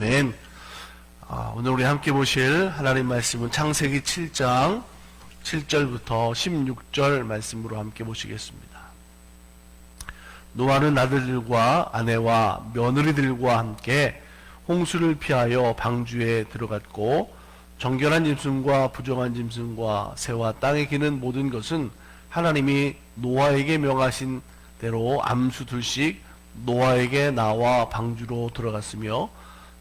아멘. 오늘 우리 함께 보실 하나님 말씀은 창세기 7장 7절부터 16절 말씀으로 함께 보시겠습니다. 노아는 아들들과 아내와 며느리들과 함께 홍수를 피하여 방주에 들어갔고, 정결한 짐승과 부정한 짐승과 새와 땅에 기는 모든 것은 하나님이 노아에게 명하신 대로 암수 둘씩 노아에게 나와 방주로 들어갔으며,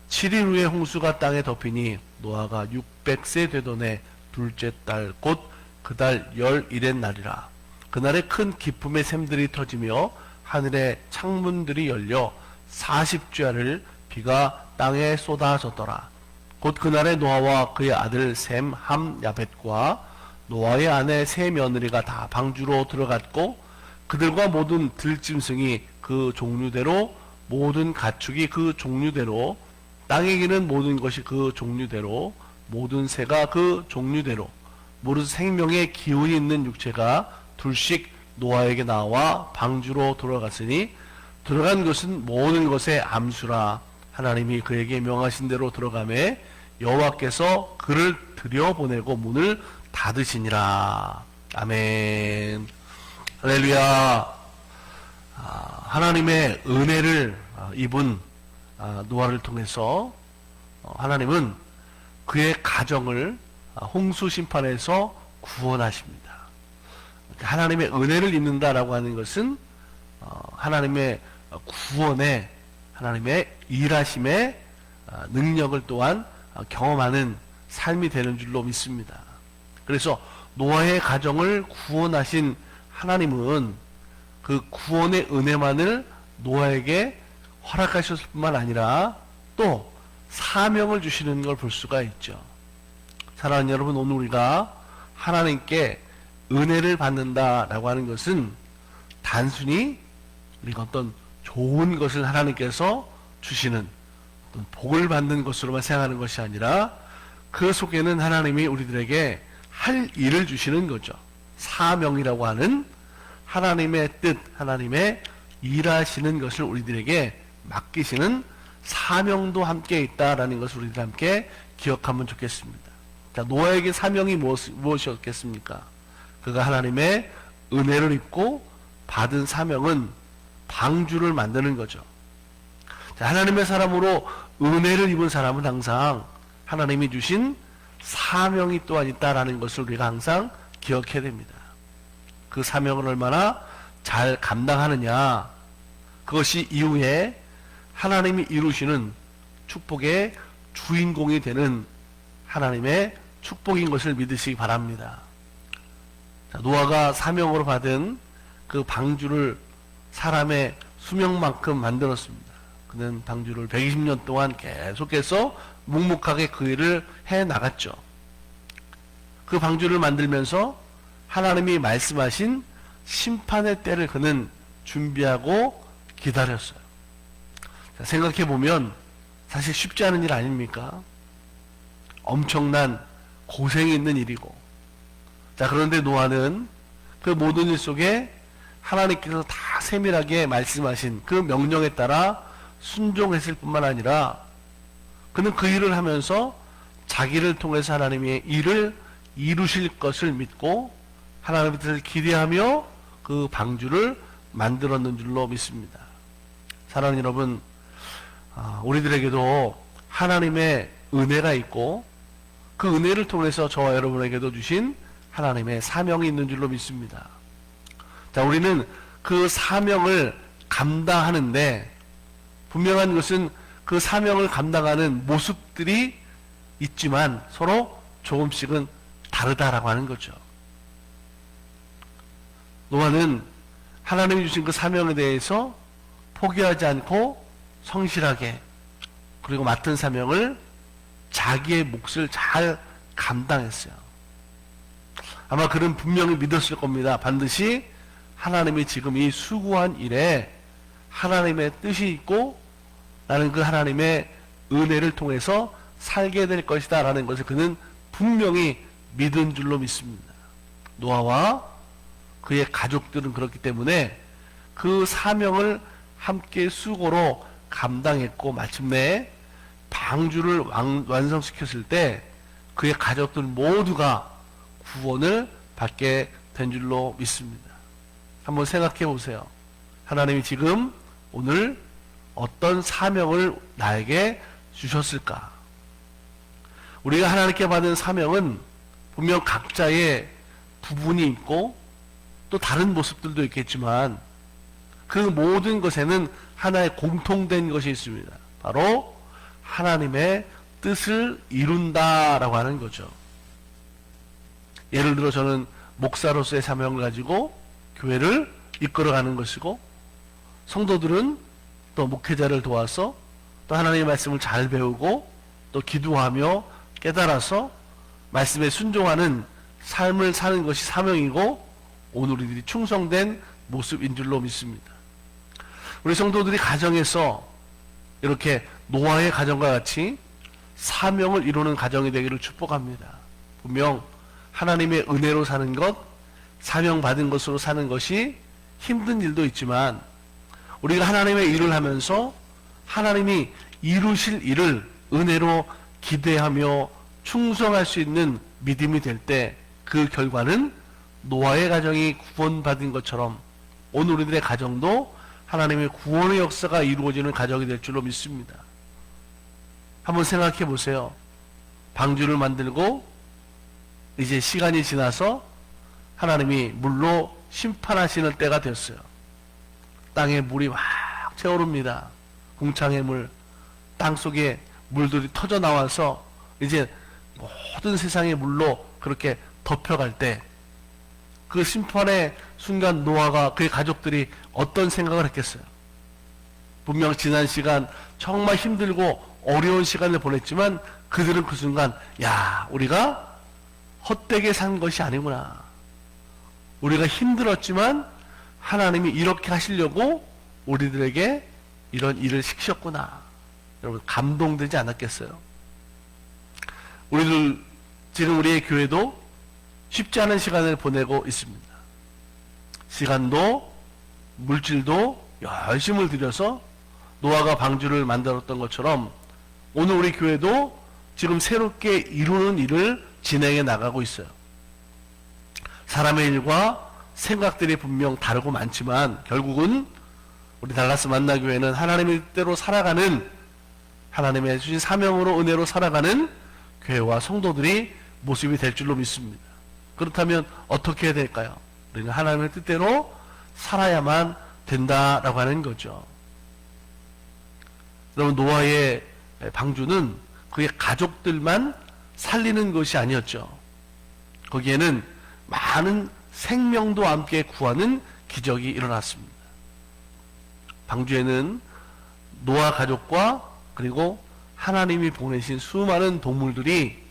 7일 후에 홍수가 땅에 덮이니 노아가 600세 되던 해 둘째 달 곧 그 달 11의 날이라. 그날에 큰 기품의 샘들이 터지며 하늘의 창문들이 열려 40주야를 비가 땅에 쏟아졌더라. 곧 그날에 노아와 그의 아들 셈, 함, 야벳과 노아의 아내 세 며느리가 다 방주로 들어갔고, 그들과 모든 들짐승이 그 종류대로, 모든 가축이 그 종류대로, 땅에 기는 모든 것이 그 종류대로, 모든 새가 그 종류대로, 모든 생명의 기운이 있는 육체가 둘씩 노아에게 나와 방주로 들어갔으니, 들어간 것은 모든 것의 암수라. 하나님이 그에게 명하신 대로 들어가매 여호와께서 그를 들여보내고 문을 닫으시니라. 아멘. 할렐루야. 하나님의 은혜를 입은 노아를 통해서 하나님은 그의 가정을 홍수 심판에서 구원하십니다. 하나님의 은혜를 입는다라고 하는 것은 하나님의 구원에, 하나님의 일하심의 능력을 또한 경험하는 삶이 되는 줄로 믿습니다. 그래서 노아의 가정을 구원하신 하나님은 그 구원의 은혜만을 노아에게 허락하셨을 뿐만 아니라 또 사명을 주시는 걸 볼 수가 있죠. 사랑하는 여러분, 오늘 우리가 하나님께 은혜를 받는다라고 하는 것은 단순히 우리가 어떤 좋은 것을 하나님께서 주시는 어떤 복을 받는 것으로만 생각하는 것이 아니라 그 속에는 하나님이 우리들에게 할 일을 주시는 거죠. 사명이라고 하는 하나님의 뜻, 하나님의 일하시는 것을 우리들에게 맡기시는 사명도 함께 있다라는 것을 우리들 함께 기억하면 좋겠습니다. 자, 노아에게 사명이 무엇이었겠습니까? 그가 하나님의 은혜를 입고 받은 사명은 방주를 만드는 거죠. 자, 하나님의 사람으로 은혜를 입은 사람은 항상 하나님이 주신 사명이 또한 있다라는 것을 우리가 항상 기억해야 됩니다. 그 사명을 얼마나 잘 감당하느냐, 그것이 이후에 하나님이 이루시는 축복의 주인공이 되는 하나님의 축복인 것을 믿으시기 바랍니다. 자, 노아가 사명으로 받은 그 방주를 사람의 수명만큼 만들었습니다. 그는 방주를 120년 동안 계속해서 묵묵하게 그 일을 해 나갔죠. 그 방주를 만들면서 하나님이 말씀하신 심판의 때를 그는 준비하고 기다렸어요. 자, 생각해보면 사실 쉽지 않은 일 아닙니까? 엄청난 고생이 있는 일이고. 자, 그런데 노아는 그 모든 일 속에 하나님께서 다 세밀하게 말씀하신 그 명령에 따라 순종했을 뿐만 아니라 그는 그 일을 하면서 자기를 통해서 하나님의 일을 이루실 것을 믿고 하나님의 뜻을 기대하며 그 방주를 만들었는 줄로 믿습니다. 사랑하는 여러분, 우리들에게도 하나님의 은혜가 있고 그 은혜를 통해서 저와 여러분에게도 주신 하나님의 사명이 있는 줄로 믿습니다. 자, 우리는 그 사명을 감당하는데 분명한 것은 그 사명을 감당하는 모습들이 있지만 서로 조금씩은 다르다라고 하는 거죠. 노아는 하나님이 주신 그 사명에 대해서 포기하지 않고 성실하게, 그리고 맡은 사명을 자기의 몫을 잘 감당했어요. 아마 그는 분명히 믿었을 겁니다. 반드시 하나님이 지금 이 수고한 일에 하나님의 뜻이 있고 나는 그 하나님의 은혜를 통해서 살게 될 것이다 라는 것을 그는 분명히 믿은 줄로 믿습니다. 노아와 그의 가족들은 그렇기 때문에 그 사명을 함께 수고로 감당했고 마침내 방주를 완성시켰을 때 그의 가족들 모두가 구원을 받게 된 줄로 믿습니다. 한번 생각해 보세요. 하나님이 지금 오늘 어떤 사명을 나에게 주셨을까? 우리가 하나님께 받은 사명은 분명 각자의 부분이 있고 또 다른 모습들도 있겠지만 그 모든 것에는 하나의 공통된 것이 있습니다. 바로 하나님의 뜻을 이룬다라고 하는 거죠. 예를 들어 저는 목사로서의 사명을 가지고 교회를 이끌어가는 것이고, 성도들은 또 목회자를 도와서 또 하나님의 말씀을 잘 배우고 또 기도하며 깨달아서 말씀에 순종하는 삶을 사는 것이 사명이고 오늘 우리들이 충성된 모습인 줄로 믿습니다. 우리 성도들이 가정에서 이렇게 노아의 가정과 같이 사명을 이루는 가정이 되기를 축복합니다. 분명 하나님의 은혜로 사는 것, 사명받은 것으로 사는 것이 힘든 일도 있지만 우리가 하나님의 일을 하면서 하나님이 이루실 일을 은혜로 기대하며 충성할 수 있는 믿음이 될 때 그 결과는 노아의 가정이 구원받은 것처럼 오늘 우리들의 가정도 하나님의 구원의 역사가 이루어지는 가정이 될 줄로 믿습니다. 한번 생각해 보세요. 방주를 만들고 이제 시간이 지나서 하나님이 물로 심판하시는 때가 됐어요. 땅에 물이 막 채오릅니다. 궁창의 물, 땅속에 물들이 터져 나와서 이제 모든 세상의 물로 그렇게 덮여갈 때 그 심판의 순간 노아가 그의 가족들이 어떤 생각을 했겠어요? 분명 지난 시간 정말 힘들고 어려운 시간을 보냈지만 그들은 그 순간 야, 우리가 헛되게 산 것이 아니구나. 우리가 힘들었지만 하나님이 이렇게 하시려고 우리들에게 이런 일을 시키셨구나. 여러분 감동되지 않았겠어요? 우리들 지금 우리의 교회도 쉽지 않은 시간을 보내고 있습니다. 시간도 물질도 열심을 들여서 노아가 방주를 만들었던 것처럼 오늘 우리 교회도 지금 새롭게 이루는 일을 진행해 나가고 있어요. 사람의 일과 생각들이 분명 다르고 많지만 결국은 우리 달라스 만나교회는 하나님의 뜻대로 살아가는, 하나님의 주신 사명으로 은혜로 살아가는 교회와 성도들이 모습이 될 줄로 믿습니다. 그렇다면 어떻게 해야 될까요? 우리는 하나님의 뜻대로 살아야만 된다라고 하는 거죠. 여러분 노아의 방주는 그의 가족들만 살리는 것이 아니었죠. 거기에는 많은 생명도 함께 구하는 기적이 일어났습니다. 방주에는 노아 가족과 그리고 하나님이 보내신 수많은 동물들이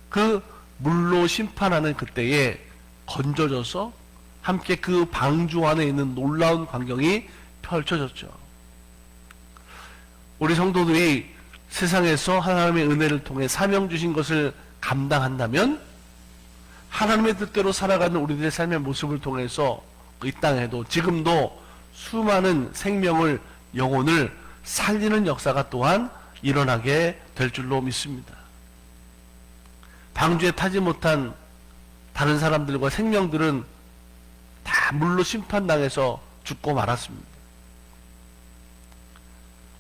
그 물로 심판하는 그때에 건져져서 함께 그 방주 안에 있는 놀라운 광경이 펼쳐졌죠. 우리 성도들이 세상에서 하나님의 은혜를 통해 사명 주신 것을 감당한다면 하나님의 뜻대로 살아가는 우리들의 삶의 모습을 통해서 이 땅에도 지금도 수많은 생명을, 영혼을 살리는 역사가 또한 일어나게 될 줄로 믿습니다. 방주에 타지 못한 다른 사람들과 생명들은 다 물로 심판당해서 죽고 말았습니다.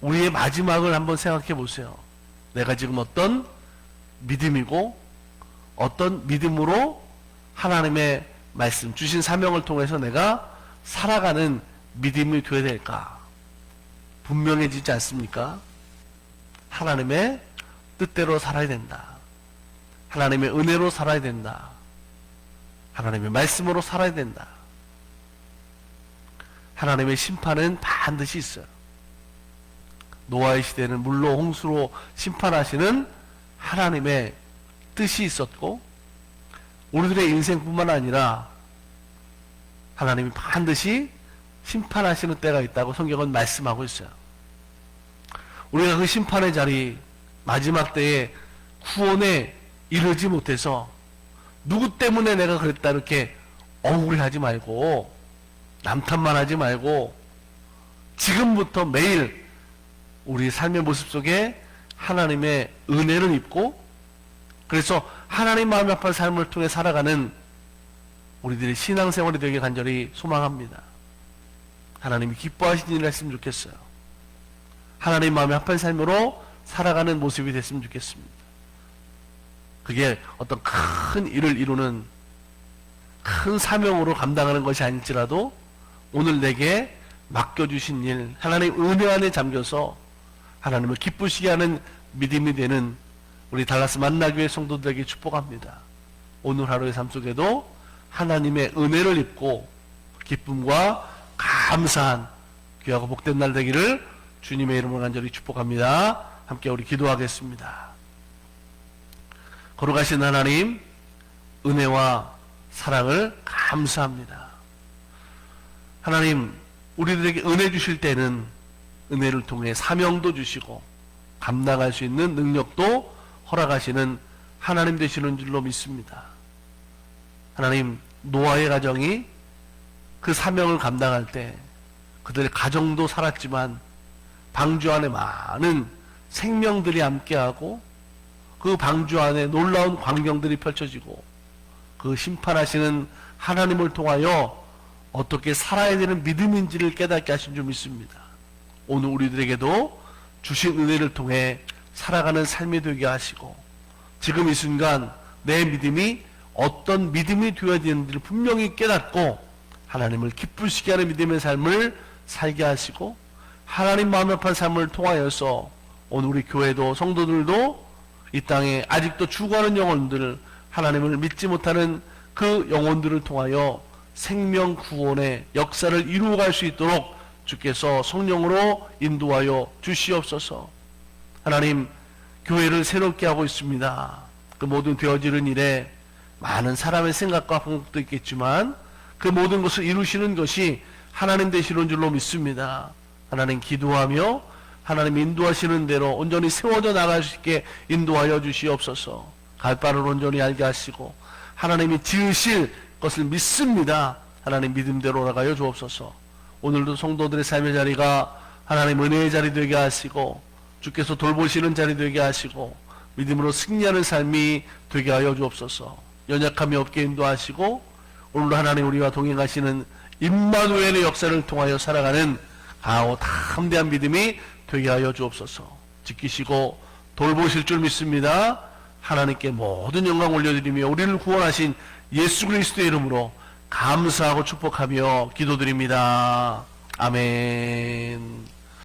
우리의 마지막을 한번 생각해 보세요. 내가 지금 어떤 믿음이고 어떤 믿음으로 하나님의 말씀, 주신 사명을 통해서 내가 살아가는 믿음이 되어야 될까? 분명해지지 않습니까? 하나님의 뜻대로 살아야 된다. 하나님의 은혜로 살아야 된다. 하나님의 말씀으로 살아야 된다. 하나님의 심판은 반드시 있어요. 노아의 시대는 물로 홍수로 심판하시는 하나님의 뜻이 있었고 우리들의 인생뿐만 아니라 하나님이 반드시 심판하시는 때가 있다고 성경은 말씀하고 있어요. 우리가 그 심판의 자리, 마지막 때에 구원에 이르지 못해서 누구 때문에 내가 그랬다 이렇게 억울해하지 말고 남탓만 하지 말고 지금부터 매일 우리 삶의 모습 속에 하나님의 은혜를 입고 그래서 하나님 마음이 아픈 삶을 통해 살아가는 우리들의 신앙생활이 되게 간절히 소망합니다. 하나님이 기뻐하시는 일을 했으면 좋겠어요. 하나님 마음이 아픈 삶으로 살아가는 모습이 됐으면 좋겠습니다. 그게 어떤 큰 일을 이루는 큰 사명으로 감당하는 것이 아닐지라도 오늘 내게 맡겨주신 일, 하나님 은혜 안에 잠겨서 하나님을 기쁘시게 하는 믿음이 되는 우리 달라스 만나교회 성도들에게 축복합니다. 오늘 하루의 삶 속에도 하나님의 은혜를 입고 기쁨과 감사한 귀하고 복된 날 되기를 주님의 이름으로 간절히 축복합니다. 함께 우리 기도하겠습니다. 거룩하신 하나님, 은혜와 사랑을 감사합니다. 하나님, 우리들에게 은혜 주실 때는 은혜를 통해 사명도 주시고 감당할 수 있는 능력도 허락하시는 하나님 되시는 줄로 믿습니다. 하나님, 노아의 가정이 그 사명을 감당할 때 그들의 가정도 살았지만 방주 안에 많은 생명들이 함께하고 그 방주 안에 놀라운 광경들이 펼쳐지고 그 심판하시는 하나님을 통하여 어떻게 살아야 되는 믿음인지를 깨닫게 하신 줄 믿습니다. 오늘 우리들에게도 주신 은혜를 통해 살아가는 삶이 되게 하시고 지금 이 순간 내 믿음이 어떤 믿음이 되어야 되는지를 분명히 깨닫고 하나님을 기쁘시게 하는 믿음의 삶을 살게 하시고 하나님 마음 아픈 삶을 통하여서 오늘 우리 교회도 성도들도 이 땅에 아직도 죽어가는 영혼들, 하나님을 믿지 못하는 그 영혼들을 통하여 생명 구원의 역사를 이루어갈 수 있도록 주께서 성령으로 인도하여 주시옵소서. 하나님, 교회를 새롭게 하고 있습니다. 그 모든 되어지는 일에 많은 사람의 생각과 방법도 있겠지만 그 모든 것을 이루시는 것이 하나님 되시는 줄로 믿습니다. 하나님 기도하며 하나님 인도하시는 대로 온전히 세워져 나갈 수 있게 인도하여 주시옵소서. 갈 바를 온전히 알게 하시고 하나님이 지으실 것을 믿습니다. 하나님 믿음대로 나가여 주옵소서. 오늘도 성도들의 삶의 자리가 하나님 은혜의 자리 되게 하시고 주께서 돌보시는 자리 되게 하시고 믿음으로 승리하는 삶이 되게 하여 주옵소서. 연약함이 없게 인도하시고 오늘도 하나님 우리와 동행하시는 임마누엘의 역사를 통하여 살아가는 강하고 담대한 믿음이 되게 하여 주옵소서. 지키시고 돌보실 줄 믿습니다. 하나님께 모든 영광 올려드리며 우리를 구원하신 예수 그리스도의 이름으로 감사하고 축복하며 기도드립니다. 아멘.